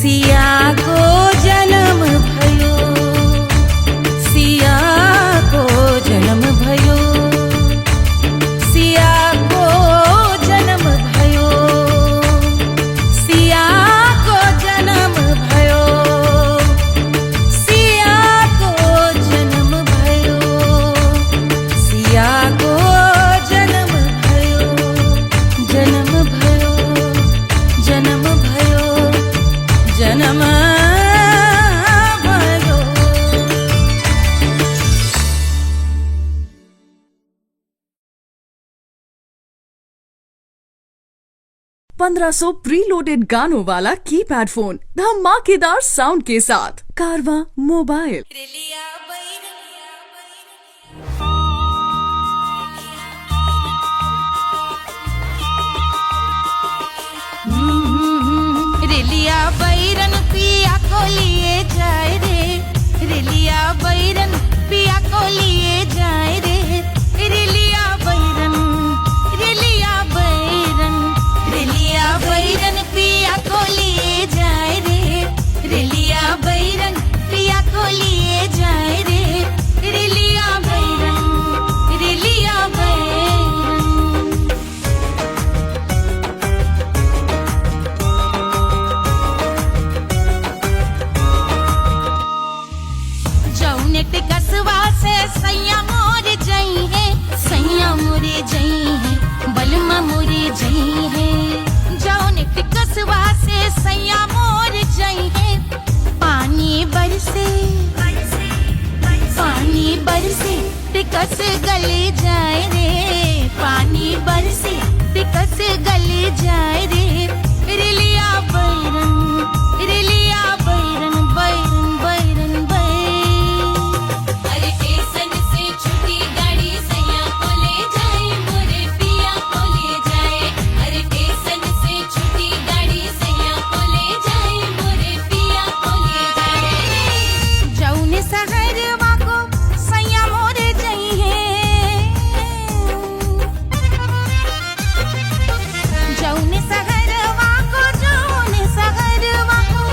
सिया को जन्म भयो, सिया को जन्म भयो, सिया को जन्म भयो, सिया को जन्म भयो, सिया को जन्म भयो, सिया को जन्म भयो, जन्म भयो, जन्म भयो, जन्म भयो। 1500 प्रीलोडेड गानों वाला कीपैड फोन धमाकेदार साउंड के साथ कारवा मोबाइल। रेलिया बैरन पिया को लिए जाए रे, रेलिया बैरन पिया को लिए जाए रे, रेलिया बैरन, रेलिया बैरन, रेलिया बैरन पिया को लिए जाए रे, रेलिया बैरन पिया को लिए जाए रे, रेलिया बैरन, रेलिया बैरन। जौने टिकसवा से सैया मोर जई है, सैया मोरे जई है, बलमा मोरे जई है, जौने टिकसवा से सैया मोर जई है, पानी बरसे, पानी बरसे टिकस गले जाए रे, पानी बरसे टिकस गले जाए रे, रेलिया बैरन, रेलिया बैरन, बैरन बैरन बैरन। अरे स्टेशन से छुटी गाड़ी सैया को ले जाए, मोरे पिया को ले जाए। अरे स्टेशन से छुटी गाड़ी सैया को ले जाए, मोरे पिया को ले जाए। जौने सहरवा को सैया मोरे जई है, जौने सहरवा को, जौने सहरवा को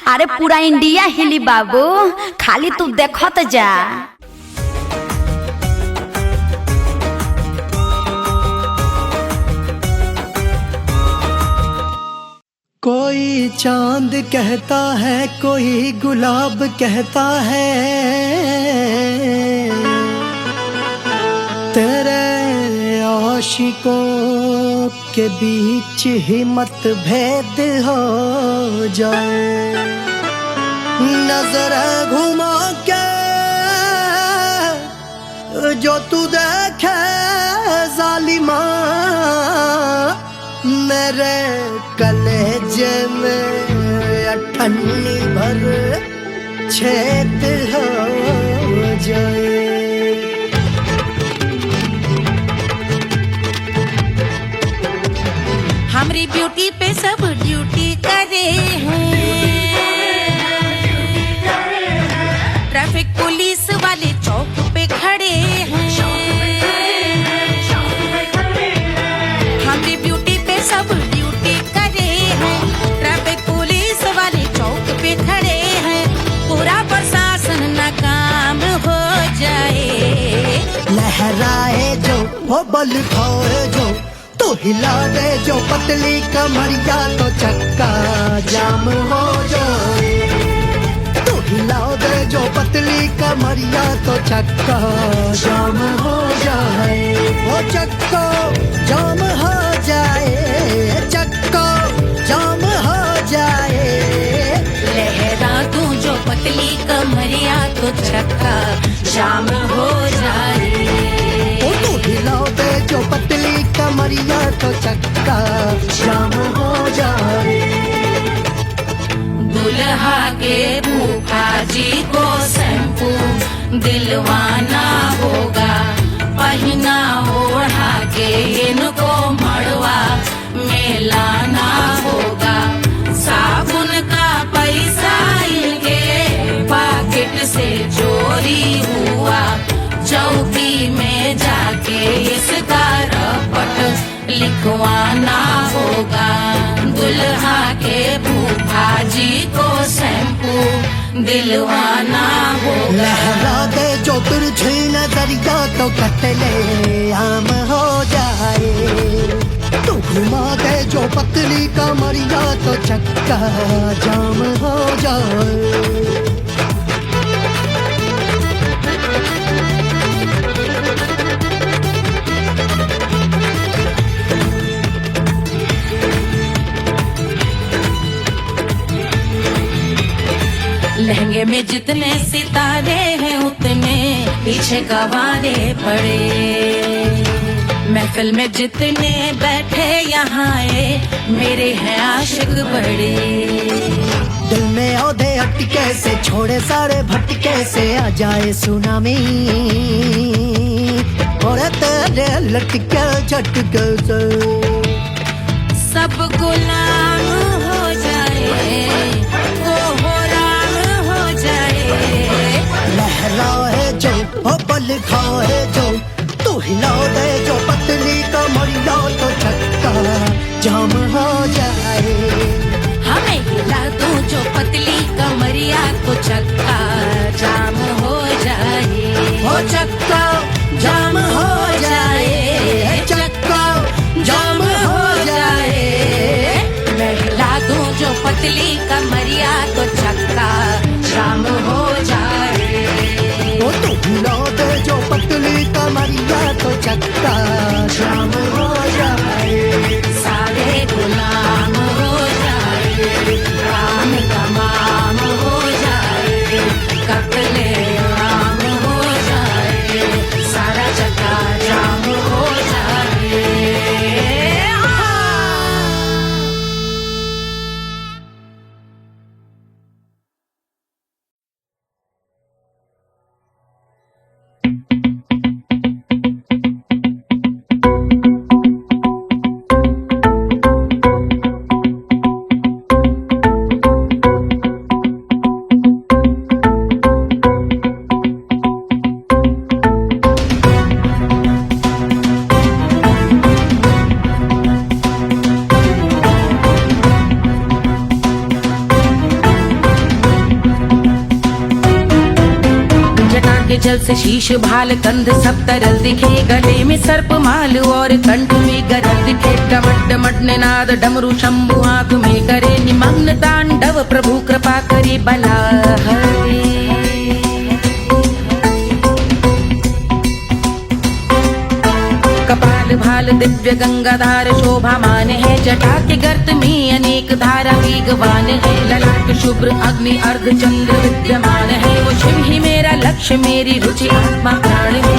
अरे पूरा इंडिया हिली बाबू, खाली तू देखत जा। कोई चांद कहता है, कोई गुलाब कहता है, तेरे आशिकों के बीच ही मतभेद हो जाए। नजर घुमा के जो तू देखे जालिमा, मेरे कलेजे में अठन्नी भर छेद हो जाए। हमारी ब्यूटी पे सब ड्यूटी करे हैं, ट्रैफिक पुलिस वाले चौक पे खड़े हैं। हमारी ब्यूटी पे सब ड्यूटी करे हैं, ट्रैफिक पुलिस वाले चौक पे खड़े हैं। पूरा प्रशासन नाकाम हो जाए। लहराए जो वो बल खाए जो, तो हिला दे जो पतली कमरिया, तो चक्का जाम हो जाए। तो हिला दे जो पतली कमरिया, तो चक्का जाम हो जाए। वो चक्का जाम हो जाए, चक्का जाम हो जाए। लहरा दूं जो पतली कमरिया, तो चक्का जाम हो जाए। ओ तो हिला दे जो पतली कमरिया, तो चक्का जाम हो जाए। दुल्हा के फूफा जी को शैम्पू दिलवाना होगा, पहना ओढ़ा के इनको मड़वा में लाना होगा। साबुन का पैसा इनके पॉकेट से चोरी हुआ, चौकी में जाके इसका रपट लिखवाना होगा। दुल्हा के फूफा जी को शैम्पू दिलवाना होगा। लहरा दे जो तुरझी नजरिया, तो कतले आम हो जाए। तू घुमा दे जो पतली कमरिया, तो चक्का जाम हो जाए। लहंगे में जितने सितारे हैं, उतने पीछे गवारे पड़े। महफिल में जितने बैठे यहाँ आए, मेरे हैं आशिक बड़े। दिल में औधे अटके से, छोड़े सारे भटके से, आ जाए सुनामी। और तेरे लटके झटके से सब गुलाम हो जाए, वो राम हो जाए। लहराए जो ओ बल खाए जो, तू हिला दे जो पतली कमरिया, तो चक्का जाम हो जाए। हमें हिला दूं जो पतली कमरिया, तो चक्का जाम हो जाए। ओ चक्का जाम हो जाए, चक्का जाम हो जाए। मैं हिला दूं जो पतली कमरिया, तो चक्का जाम हो जाए। ओ तू हिला दे जो पतली कमरिया, तो चक्का जाम हो जाए। सारे गुलाम हो जाए, काम तमाम हो जाए, कत्ले आम हो जाए। सारा चक्का जल से शीश भाल कंध सब तरल दिखे, गले में सर्प माल और कंठ में गरल दिखे। डमट डमट निनाद डमरू शंभु हाथ में करे निमग्न तांडव, प्रभु कृपा करे बला हरे। कपाल भाल दिव्य गंगाधार शोभामान है, जटा के गर्त में अनेक धारा वेगवान है। ललाट शुभ्र अग्नि अर्ध चंद्र विद्यमान है, वो शिव ही मेरा लक्ष्य मेरी रुचि आत्मा प्राण है।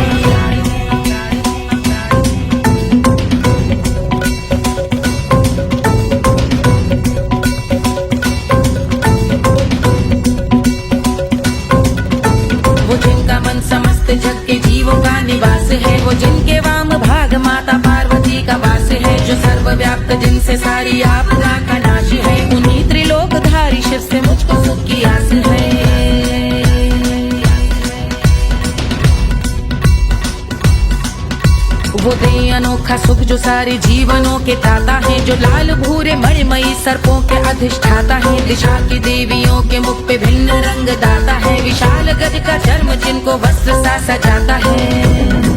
वो जिनका मन समस्त जग के जीवों का निवास है, वो जिनके वाम भाग माता पार्वती का वास है। जो सर्वव्याप्त जिनसे सारी आपदा का नाश है, उन्हीं त्रिलोकधारी शिव से मुझको सुख की आस है। वो दे अनोखा सुख जो सारे जीवनों के दाता है, जो लाल भूरे मणिमयी सर्पों के अधिष्ठाता है। दिशा की देवियों के मुख पे भिन्न रंग दाता है, विशाल गज का चर्म जिनको वस्त्र सा सजाता है।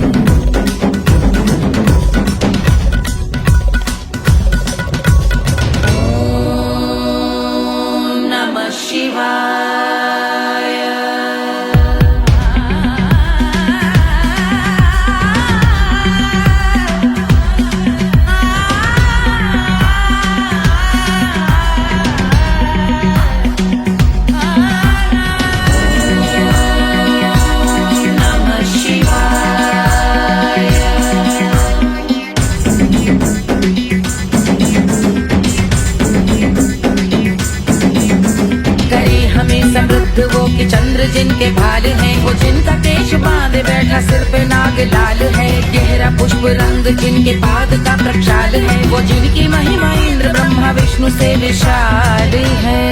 वो कि चंद्र जिनके भाल हैं, वो जिनका केश बांधे बैठा सिर पे नाग लाल है। गहरा पुष्प रंग जिनके पाद का प्रक्षाल है, वो जिनकी महिमा इंद्र ब्रह्मा विष्णु से विशाल है।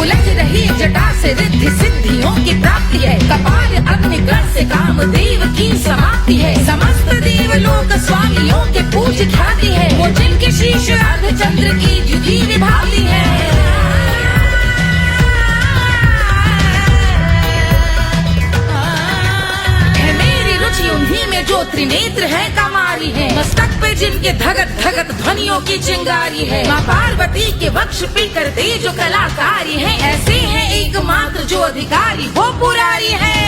उलझ रही जटा से रिद्धि सिद्धियों की प्राप्ति है, कपाल अग्निगण से कामदेव की समाप्ति है। समस्त देवलोक स्वामियों के पूज ख्याति है, वो जिनके शीश अर्ध चंद्र की जुदी विभावती है। उन्हीं में जो त्रिनेत्र है कमारी है, मस्तक पे जिनके धगत धगत ध्वनियों की चिंगारी है। माँ पार्वती के वक्ष पे कर दे जो कलाकारी है, ऐसे हैं एकमात्र जो अधिकारी वो पुरारी है।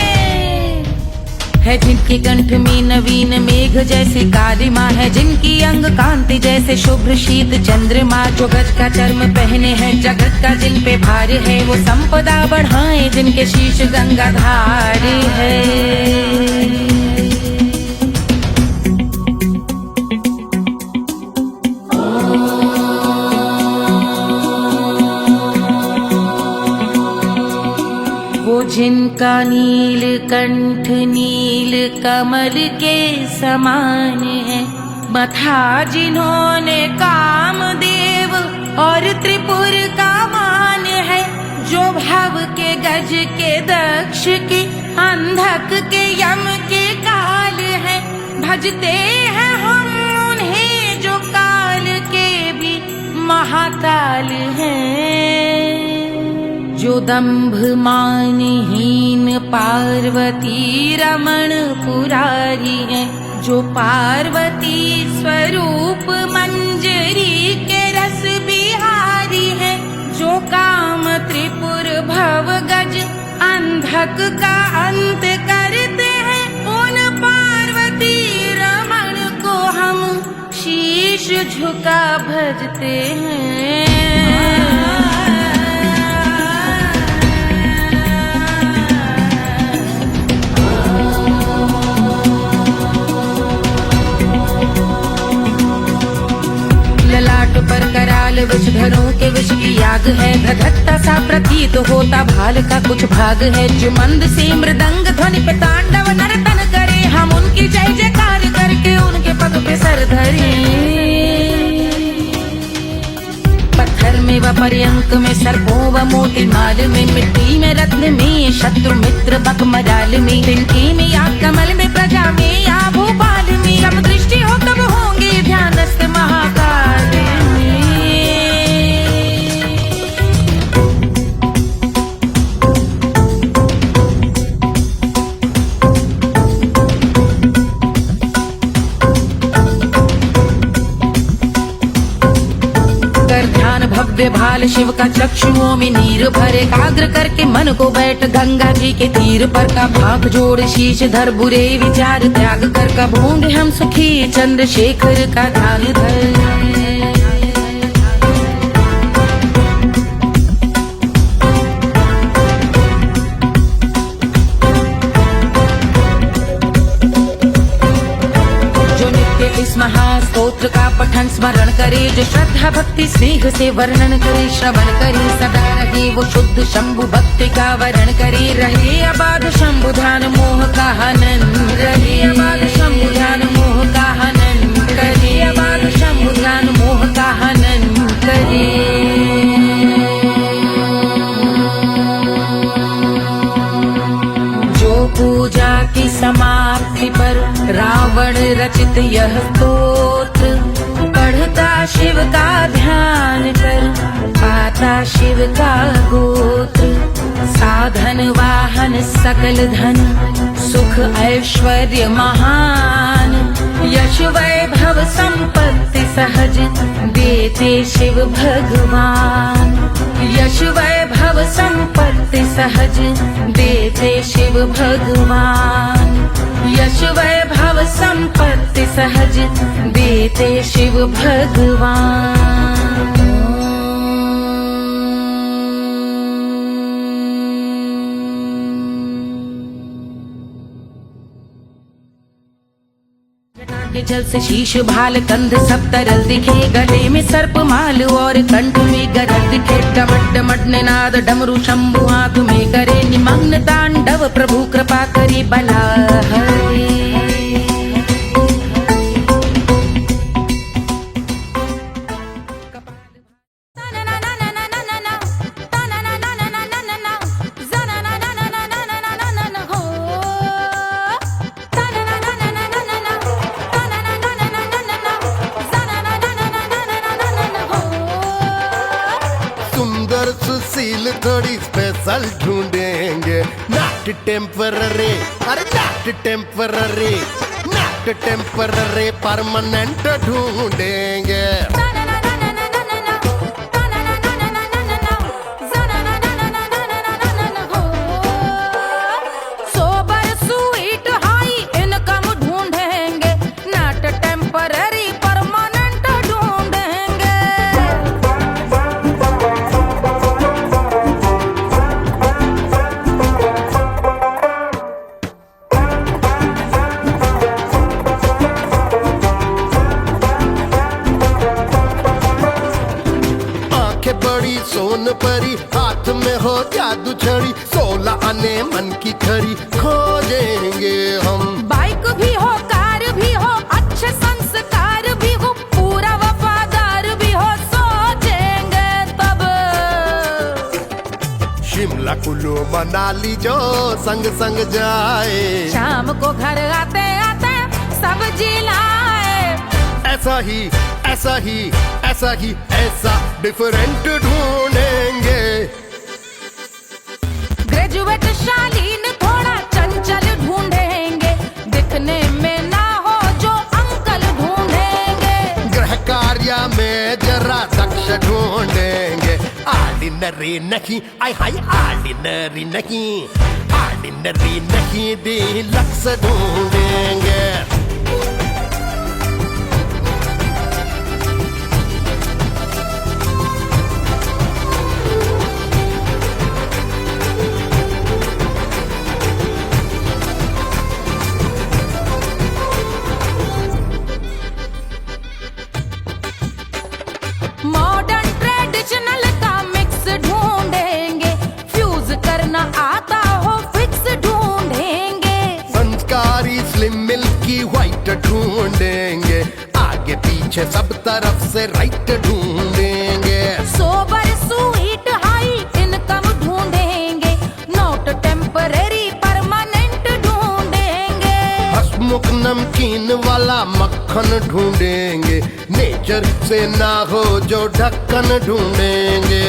जिनके कंठ में नवीन मेघ जैसे काली माँ है, जिनकी अंग कांति जैसे शुभ्र शीत चंद्रमा। जो गज का चर्म पहने हैं जगत का जिन पे भार है, वो संपदा बढ़ाए जिनके शीश गंगाधार है। जिनका नील कंठ नील कमल के समान है, मथा जिन्होंने कामदेव और त्रिपुर का मान है। जो भव के गज के दक्ष के अंधक के यम के काल है, भजते हैं हम उन्हें जो काल के भी महाकाल हैं। जो दंभ मानहीन पार्वती रमण पुरारी है, जो पार्वती स्वरूप मंजरी के रस बिहारी है। जो काम त्रिपुर भव गज अंधक का अंत करते हैं, उन पार्वती रमण को हम शीश झुका भजते हैं। ललाट पर कराल विषधरों के विष की याग है, धधकता सा प्रतीत होता भाल का कुछ भाग है। जो मंद से मृदंग ध्वनि पे तांडव नर्तन करे, हम उनकी जय जयकार करके उनके पग पे सर धरे। पत्थर में व पर्यंक में सर्पों व मोती माल में, मिट्टी में रत्न में शत्रु मित्र बकमराल में, तिनके में या कमल में प्रजा में या भोपाल में। सब दृष्टि हो तब होंगे ध्यानस्थ महाकाल में। भव्य भाल शिव का चक्षुओं में नीर भरे एकाग्र करके मन को बैठ गंगा जी के तीर पर का भाग जोड़ शीश धर बुरे विचार त्याग कर कब होंगे हम सुखी चंद्रशेखर का ध्यान धर। इस महास्तोत्र का पठन स्मरण करे जो श्रद्धा भक्ति स्नेह से वर्णन करे श्रवण करे सदा रहे वो शुद्ध शंभु भक्ति का वर्ण करे रहे अबाध शंभु ध्यान मोह का हनन रहे अबाध शंभु ध्यान मोह का हनन करे अबाध शंभु ध्यान मोह का हनन करे। पूजा की समाप्ति पर रावण रचित यह स्तोत्र पढ़ता शिव का ध्यान कर पाता शिव का गोत्र साधन वाहन सकल धन सुख ऐश्वर्य महान यश वैभव संपत्ति सहज देते शिव भगवान यश वैभव संपत्ति सहज देते शिव भगवान यश वैभव संपत्ति सहज देते शिव भगवान। के जल से शीश भाल कंध सब तरल दिखे गले में सर्प माल और कंठ में गरज दिखे डमट डमट निनाद डमरू शंभु हाथ में करे निमग्न तांडव प्रभु कृपा करे बला हरे। सुशील थोड़ी स्पेशल ढूंढेंगे नॉट टेम्पररी अरे not temporary not temporary permanent ढूंढेंगे। सोबर स्वीट हाई इनकम ढूंढेंगे नॉट टेम्पररी परमानेंट ढूंढेंगे। बड़ी सोन परी हाथ में हो जादू छड़ी 16 आने मन की खरी खोजेंगे हम। बाइक भी हो कार भी हो अच्छे संस्कार भी हो पूरा वफादार भी हो सोचेंगे तब। शिमला कुल्लू मनाली जो संग संग जाए शाम को घर आते आते सब्जी लाए। ऐसा ही ऐसा ही ऐसा ही ऐसा डिफरेंट ढूंढेंगे। ग्रेजुएट शालीन थोड़ा चंचल ढूंढेंगे दिखने में ना हो जो अंकल ढूंढेंगे। गृह कार्य में जरा दक्ष ढूंढेंगे ऑर्डिनरी नहीं आई हाई ऑर्डिनरी नहीं ऑर्डिनरी नहीं डिलक्स ढूंढेंगे। मॉडर्न ट्रेडिशनल का मिक्स ढूंढेंगे फ्यूज करना आता हो फिक्स ढूंढेंगे। संस्कारी स्लिम मिल्की व्हाइट ढूंढेंगे आगे पीछे सब तरफ से राइट ढूंढेंगे। सोबर स्वीट हाई इनकम ढूंढेंगे नॉट टेम्पररी परमानेंट ढूंढेंगे। हसमुख नमकीन वाला मक्खन ढूंढेंगे नेचर से ना हो जो ढक्कन ढूंढेंगे।